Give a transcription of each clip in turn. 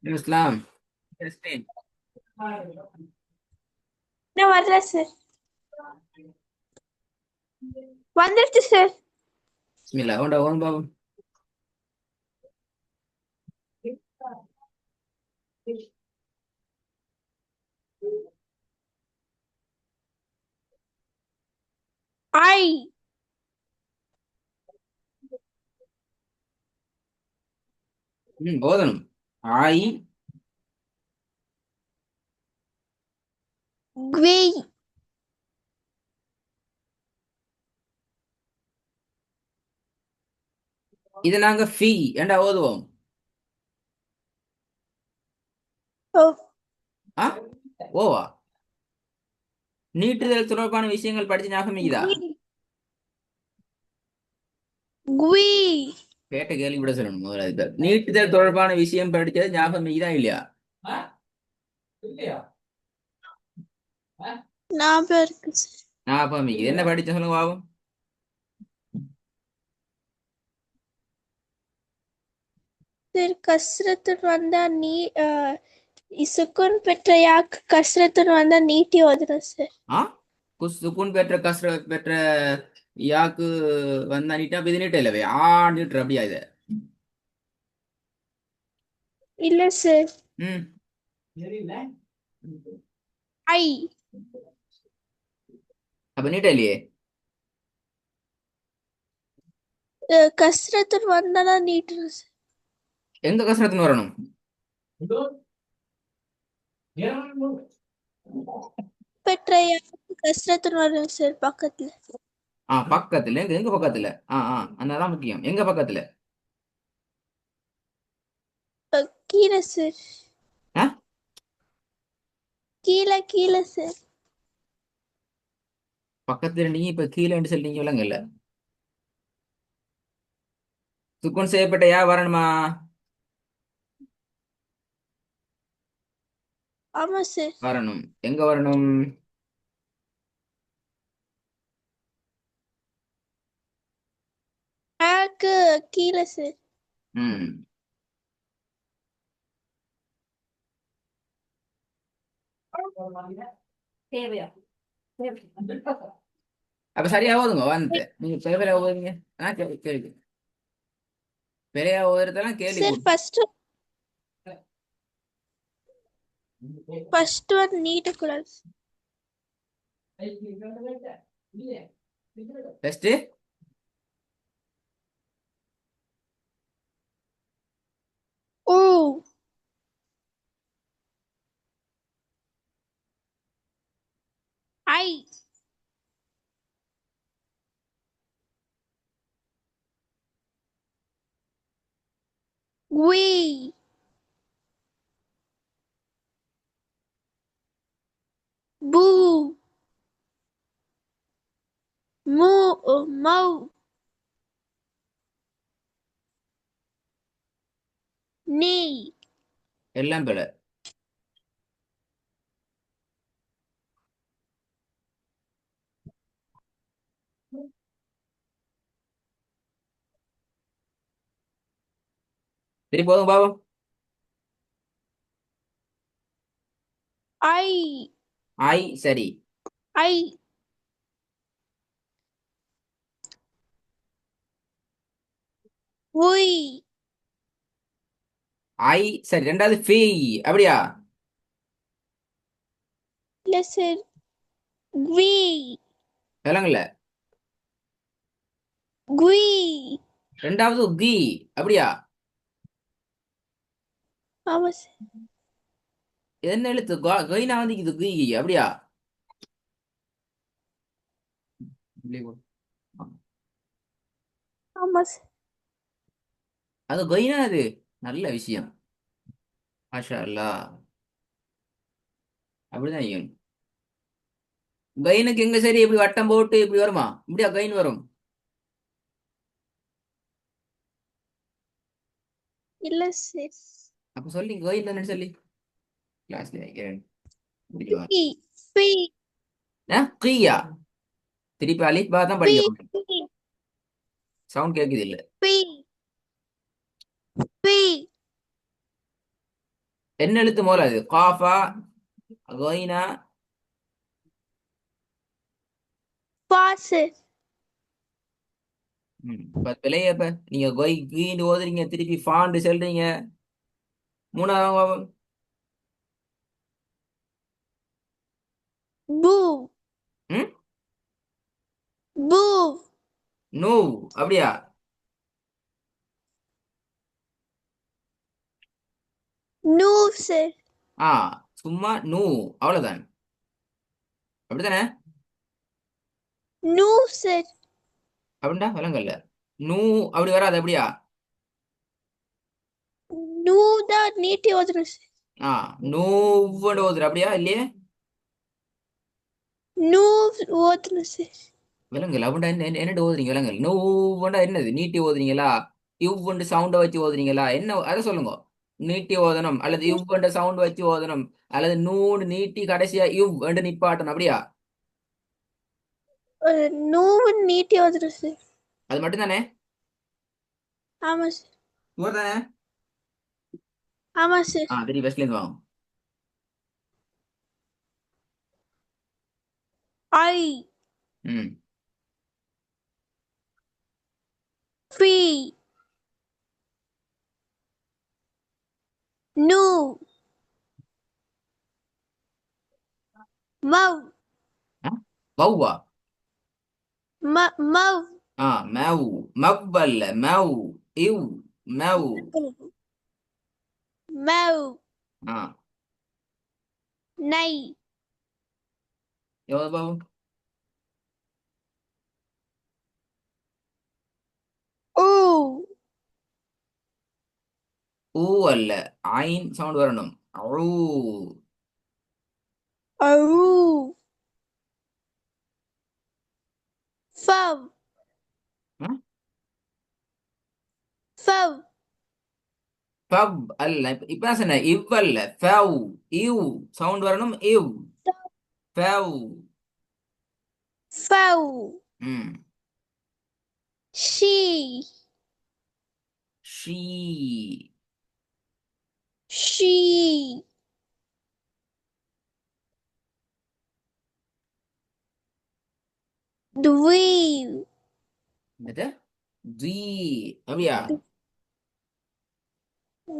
இஸ்லாம் Christian. நான் வரல sir. வந்துருச்சு சார். பிஸ்மில்லா கொண்டா ஓன் பாபு. ஐ ஓதணும். ஆய் குவி இது நாங்க ஃபீ ஏண்டா ஓதுவோம். ஆ ஓவா நீட்டுதல் தொடர்பான விஷயங்கள் படிச்சு ஞாபகம் இருக்குதா? குவி கேட்ட கேள்வி விட சொல்லணும் முதல்ல. நீட்டுதல் தொடர்பான விஷயம் படிச்சது ஞாபகம் இருக்குதா இல்லையா? ஞாபகம் இருக்கு சார். ஞாபகம் இருக்குது. என்ன படிச்ச சொல்லுங்க பாவம். சார் கஸ்ரத்துன் வந்தா நீ சுக்குன் பெற்ற யாக்கு கஸ்ரத்துன் வந்தா நீட்டி ஓதுறோம் சார். ஆ சுக்குன் பெற்ற கஸ்ர பெற்ற யாக்கு வந்தா நீட்டா அப்ப இது நீட்ட இல்லவே ஆ நீட்டுற அப்படியா இது? இல்ல சார். ம் ஐ அப்ப நீட்ட இல்லையே. கஸ்ரத்துன் வந்தானா நீட்டுறோம் சார். எங்க கசரத்துன்னு வரணும்? பெற்ற யாக்கு கஸ்ரத்துன் வரும் சார் பக்கத்துல. பக்கத்துல எங்க எங்க பக்கத்துல? அதான் முக்கியம். எங்க பக்கத்துல? கீழே சார். ஆ கீழே கீழே சார். பக்கத்துல நீங்க இப்ப கீழே சொல்றீங்க விலங்கல்ல. சுக்குன் செய்யப்பட்ட யா வரணுமா? ஆமா சார். வரணும். எங்க வரணும்? யாக்கு கீழே சார். ம் அப்ப சரியா ஓதுங்க வந்து நீங்க பெரிய ஓதுங்க. கேள்வி பெரிய ஓதுறதெல்லாம் கேள்வி சார் கூடும். ஃபர்ஸ்ட் ஒன் நீட்டக்கூடாது. டெஸ்ட் ஓ ஐ குவி பூ மூ மௌ நீ எல்லாம் பிழை. சரி போதும் பாவம். ஐ ஆய் சரி. ஐ உய் ஆய் சரி. ரெண்டாவது ஃபீ அப்படியா? இல்ல சார். குவி விலங்குல. குவி ரெண்டாவது கீ அப்படியா? ஆமா சார். என்ன எழுத்து கொயினா வந்து இது கீ அப்படியா? ஆமா சார். அது கொயினா அது. நல்ல விஷயம். மாஷா அல்லாஹ். அப்படிதான் செய்யணும். கயினுக்கு எங்க சரி இப்படி வட்டம் போட்டு இப்படி வருமா? இப்படியா கயின் வரும்? இல்ல சார். அப்ப சொல்லி கயின் தானே சொல்லி கிளாஸ்ல வைக்கிறேன். முடியும். பி பி கீயா திருப்பி அலிஃப் பா தான் பி படிக்கணும். சவுண்ட் கேக்குது இல்ல. பி பி என்ன எழுத்து முதல்ல அது காஃபா கொயினா? ஃபா சார். இப்ப பிள்ளைய இப்ப நீங்க கொய் கீண்டு ஓதுறீங்க திருப்பி ஃபாண்டு சொல்றீங்க. மூணாவது பூ. ம் பூ. நோ அப்படியா? நூ சார். ஆ சும்மா நூ அவ்வளவுதான். அப்படித்தானே? நூ சார். அப்படின்டா விலங்கல்ல. நூ அப்படி வராது அப்படியா? நூ தான் நீட்டி ஓதணும் சார். ஆ நூவண்டு ஓதுற அப்படியா இல்லையே? நூ ஓதணும் சார். விலங்கல் அப்படின்டா என்னட்டு ஓதுறீங்க விலங்கல்? நூவண்டா என்னது நீட்டி ஓதுறீங்களா? இவ்வண்டு சவுண்டை வச்சு ஓதுறீங்களா என்ன அதை சொல்லுங்க. நீட்டி ஓதணும் அல்லது இவ்வண்டு சவுண்ட் வச்சு ஓதணும் அல்லது நூறு நீட்டி கடைசியா இவ் என்று நிப்பாட்டணும் அப்படியா? நூவு நீட்டி ஓதணும் சார். அது மட்டும் தானே? ஆமா சார். சுவர் தானே? ஆமா சார். பெரிய பஸ்ல இருந்து வாங்க. ஐ. ம் ஃபீ. நூ. மவ். ஆ? வௌவா? மவ். மேவ். மவ் அல்ல மேவ். இவ் மேவ். மவ். ஆ நை. எவ்வளவு பாவு? ஊ. ஊ அல்ல. ஐன் சவுண்ட் வரணும். ஊ. அரு. ஃபவ். ஆ? ஃபவ். ஃபவ் அல்ல. இப்ப சொன்ன இவ் அல்ல ஃபவ். இவ் சவுண்ட் வரணும். இவ் ஃபவ். ஃபவ். ம் ஷீ. ஷீ. ஷீ. டுவீவ். என்னது? ஜீ அப்படியா?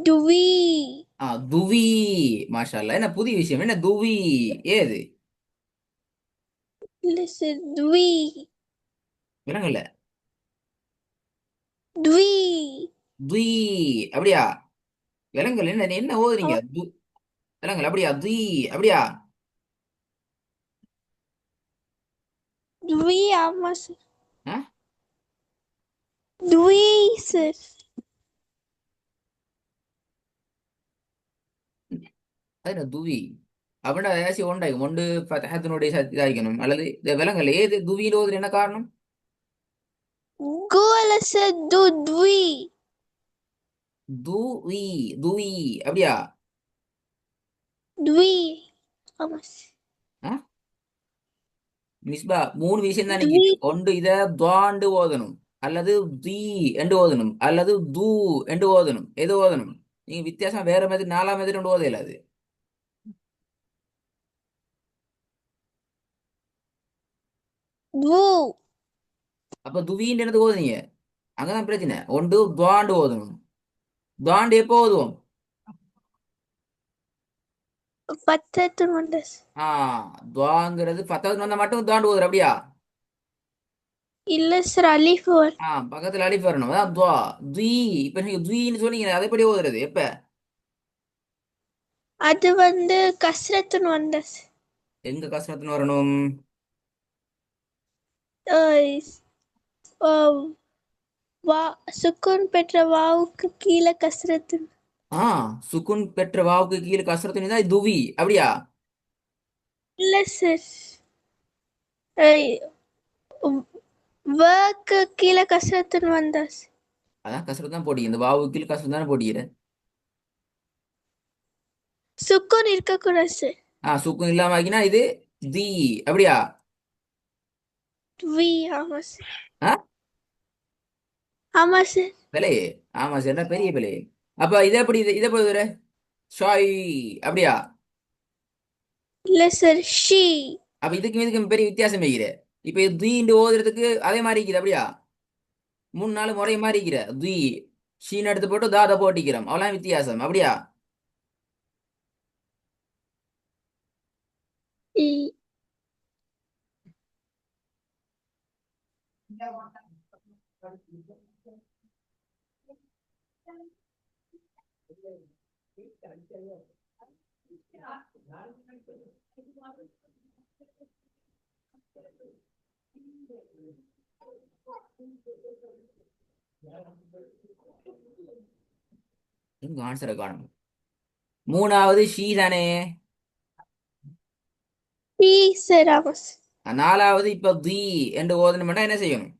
டுவி. துவி. மாஷா அல்லாஹ். என்ன புதிய விஷயம் என்ன துவி? ஏது இல்ல சார், டுவி. விலங்கல்ல. டுவி. துய் அப்படியா? விலங்கல் என்ன என்ன ஓதுறீங்க விலங்கல் அப்படியா? துய் அப்படியா? டுவி. ஆமா சார். ஆ? டுவி சார். அது என்ன துவி? அப்படின்னா ஏசி ஒண்டாகும் ஒன்று ஃபதஹத்தினுடைய இதாகிக்கணும் அல்லது இந்த விலங்கல் ஏது துவியில் ஓதுற என்ன காரணம்? கோல சார், டுவி. துவி. துவி அப்படியா? டுவி. ஆமா சார். ஆ? மிஸ்பா மூணு விஷயம் தான் டுவி. நிக்குது. ஒன்று இத துவாண்டு ஓதணும் அல்லது தி என்று ஓதணும் அல்லது தூ என்று ஓதணும். எது ஓதணும்? நீங்க வித்தியாசம் வேற மாதிரி நாலாம் மாதிரி ஒன்று ஓதையில அது. டு. அப்ப துவின்னு என்னது ஓதுனீங்க? அங்கதான் பிரச்சனை. ஒன்று துவாண்டு ஓதணும். துவாண்டு எப்போ ஓதுவோம்? பத்தத்து மண்டஸ். ஆ துவாங்கிறது 10வது வந்தா மட்டும் துவாண்டு ஓதுற அப்படியா? இல்ல சார், அலிஃப் வரும். பக்கத்துல அலிஃப் வரணும். அதான் துவா. துய். இப்ப நீங்க துயின்னு சொன்னீங்க அதைப்படி ஓதுறது எப்ப? அது வந்து கஸ்ரத்துன்னு வண்டஸ். எங்க கஷ்டத்துன்னு வரணும்? வா. சுக்கூன் பெற்ற வாவுக்கு கீழே கஸ்ரத்து. ஆ சுக்குன் பெற்ற வாவுக்கு கீழே கசரத்துன்னு தான் துவி அப்படியா? இல்ல சார், வேக்கு கீழே கஸ்ரத்துன்னு வந்தாஸ். அதான் கசரத்து தான் போட்டீங்க. இந்த வாவுக்கு கீழே கசரத்து தானே போட்டீங்க. சுக்கூன் இருக்கக்கூடாது சார். சுக்கும் இல்லாம ஆக்கினா இது தி அப்படியா? வி. ஆமா சார். ஆ ஆமா சார். பிழையே. ஆமா சார் பெரிய பிழையே. அப்ப இதை எப்படி இதை போய் ஷாய். அப்படியா? இல்ல சார் ஷீ. அப்ப இதுக்கும் பெரிய வித்தியாசம் வைக்கிற. இப்ப இது தீண்டு ஓதுறதுக்கு அதே மாதிரி இருக்குது. அப்படியா? மூணு நாலு முறை மாதிரி இருக்கிற தி. ஷீன் எடுத்து போட்டு தாத போட்டிக்கிறோம், அவ்வளவு வித்தியாசம். அப்படியா? இ- எங்க ஆன்சரை காணும். மூணாவது ஷீ தானே. ஷீ சார் ஆமா சார். நாலாவது இப்ப தி என்று ஓதணும்னா என்ன செய்யணும்?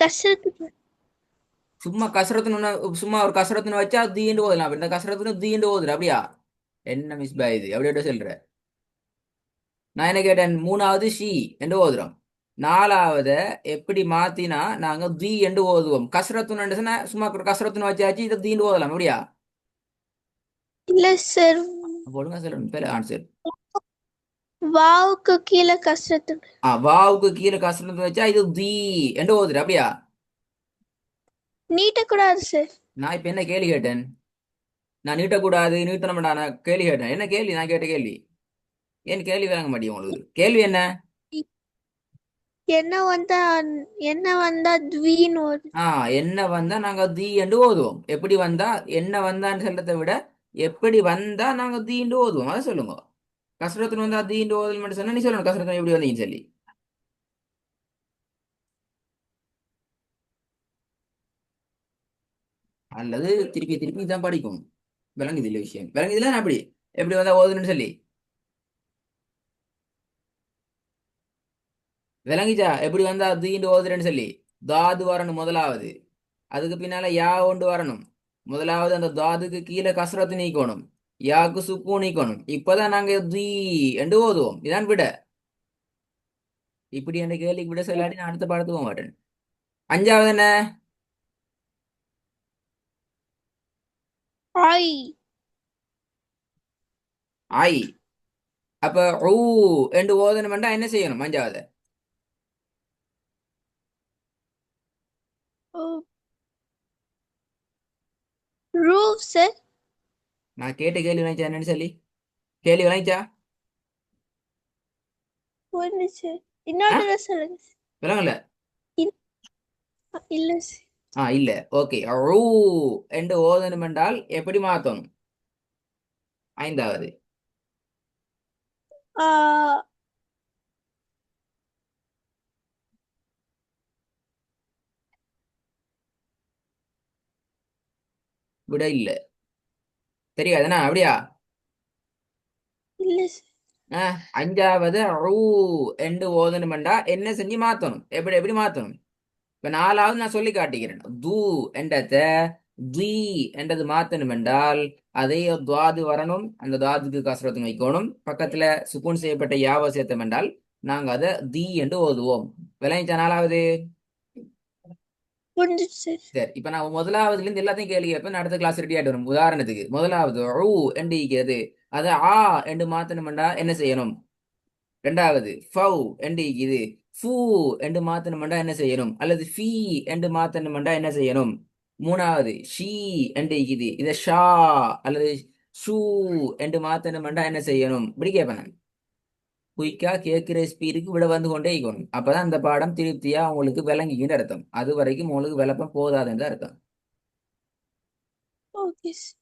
கஷ்டத்துக்கு. சும்மா கசரத்துன்னு சும்மா ஒரு கசரத்துன்னு வச்சா தீண்டு ஓதலாம். அப்ப இந்த கசரத்துன்னு தீண்டு ஓதுற. அப்படியா? என்ன மிஸ் பாய் இது அப்படி சொல்ற? நான் என்ன கேட்டேன்? மூணாவது ஷி என்று ஓதுறோம். நாலாவத எப்படி மாத்தினா நாங்க தி என்று ஓதுவோம். கசரத்துன்னு சொன்னா சும்மா ஒரு கசரத்துன்னு வச்சாச்சு, இதை தீண்டு ஓதலாம். அப்படியா? இல்ல சார், அப்ப ஒழுங்கா சொல்லணும் பேர் ஆன்சர். வாவுக்கு கீழே கஷ்டத்துக்கு. வாவுக்கு கீழே கசரத்து வச்சா இது தி என்று ஓதுற. அப்படியா? நீட்டக்கூடாது சார். நான் இப்ப என்ன கேள்வி கேட்டேன்? நான் நீட்டக்கூடாது நீட்டணும்டா நான் கேள்வி கேட்டேன். என்ன கேள்வி நான் கேட்ட கேள்வி? ஏன் கேள்வி விளங்க மாட்டேன் உங்களுக்கு? கேள்வி என்ன? என்ன வந்தா என்ன வந்தா த்வீன்னு வருது. என்ன வந்தா நாங்க தி என்று ஓதுவோம். எப்படி வந்தா என்ன வந்தான்னு சொல்றதை விட எப்படி வந்தா நாங்க தீண்டு ஓதுவோம் அதை சொல்லுங்க. கசரத்துல வந்தா தீண்டு ஓதல் மட்டும் சொன்னா நீ சொல்லணும் கசரத்துல எப்படி வந்தீங்கன்னு சொல்லி. அல்லது திருப்பி திருப்பி தான் படிக்கும். விளங்குது இல்ல விஷயம்? விளங்குதுல நான் அப்படி எப்படி வந்தா ஓதுன்னு சொல்லி. விளங்கிச்சா எப்படி வந்தா தீண்டு ஓதுறேன்னு சொல்லி? தாது வரணும் முதலாவது. அதுக்கு பின்னால யா ஒன்று வரணும். முதலாவது அந்த தாதுக்கு கீழே கசரத்து நீக்கணும். யாக்கு சுக்கு நீக்கணும். இப்பதான் நாங்க தீ என்று ஓதுவோம். இதான் விட. இப்படி என்ற கேள்விக்கு விட சொல்லாட்டி நான் அடுத்த பாடத்துக்கு போக மாட்டேன். அஞ்சாவது என்ன? ஐ. ஐ. அப்ப ஊ என்று ஓதணும்னா என்ன செய்யணும்? அஞ்சாவது ரூஃப் சார். நான் கேட்ட கேள்வி விளைச்சா என்னன்னு சொல்லி. கேள்வி விளைச்சா? புரிஞ்சுச்சு. ஆ, இன்னொரு தடவை சொல்லுங்க sir. விளங்கல. இல்- இல்ல சார். இல்ல. ஓகே. ஊ என்று ஓதணும் என்றால் எப்படி மாத்தணும்? ஐந்தாவது ஆ, விட இல்ல. தெரியாதுண்ணா. அப்படியா? இல்ல சார். அஞ்சாவது ஊ என்று ஓதணுமெண்டா என்ன செஞ்சு மாத்தணும்? எப்படி எப்படி மாத்தணும்? இப்ப நாலாவது நான் சொல்லி காட்டுகிறேன். தூ என்றத தி என்றது மாத்தணும் என்றால் அதே துவாது வரணும். அந்த துவாதுக்கு கசரத்து வைக்கணும். பக்கத்துல சுக்கூன் செய்யப்பட்ட யாவ சேர்த்தம் என்றால் நாங்க அதை தி என்று ஓதுவோம். விளைஞ்சா நாலாவது. புரிஞ்சுச்சு சார். சரி, இப்ப நான் முதலாவதுல இருந்து எல்லாத்தையும் கேள்வி கேட்பேன். அடுத்த கிளாஸ் ரெடி ஆயிட்டு வரும். உதாரணத்துக்கு முதலாவது ஊ என்று இருக்கிறது. அது என்று மாத்தணும்டா என்ன செய்யணும்? ரெண்டாவது ஃபவ் என்று இது ஃபூ என்று மாத்தணும்டா என்ன செய்யணும்? அல்லது ஃபீ என்று மாத்தணும்டா என்ன செய்யணும்? மூணாவது ஷீ என்று இது இதை ஷா அல்லது ஷூ என்று மாத்தணும்டா என்ன செய்யணும்? இப்படி கேட்பேன் நான். குயிக்கா கேட்கிற ஸ்பீடுக்கு விட வந்து கொண்டே இருக்கணும். அப்பதான் அந்த பாடம் திருப்தியா உங்களுக்கு விளங்கிக்கின்னு அர்த்தம். அது வரைக்கும் உங்களுக்கு விளப்பம் போதாதுன்னு அர்த்தம். Okay sir.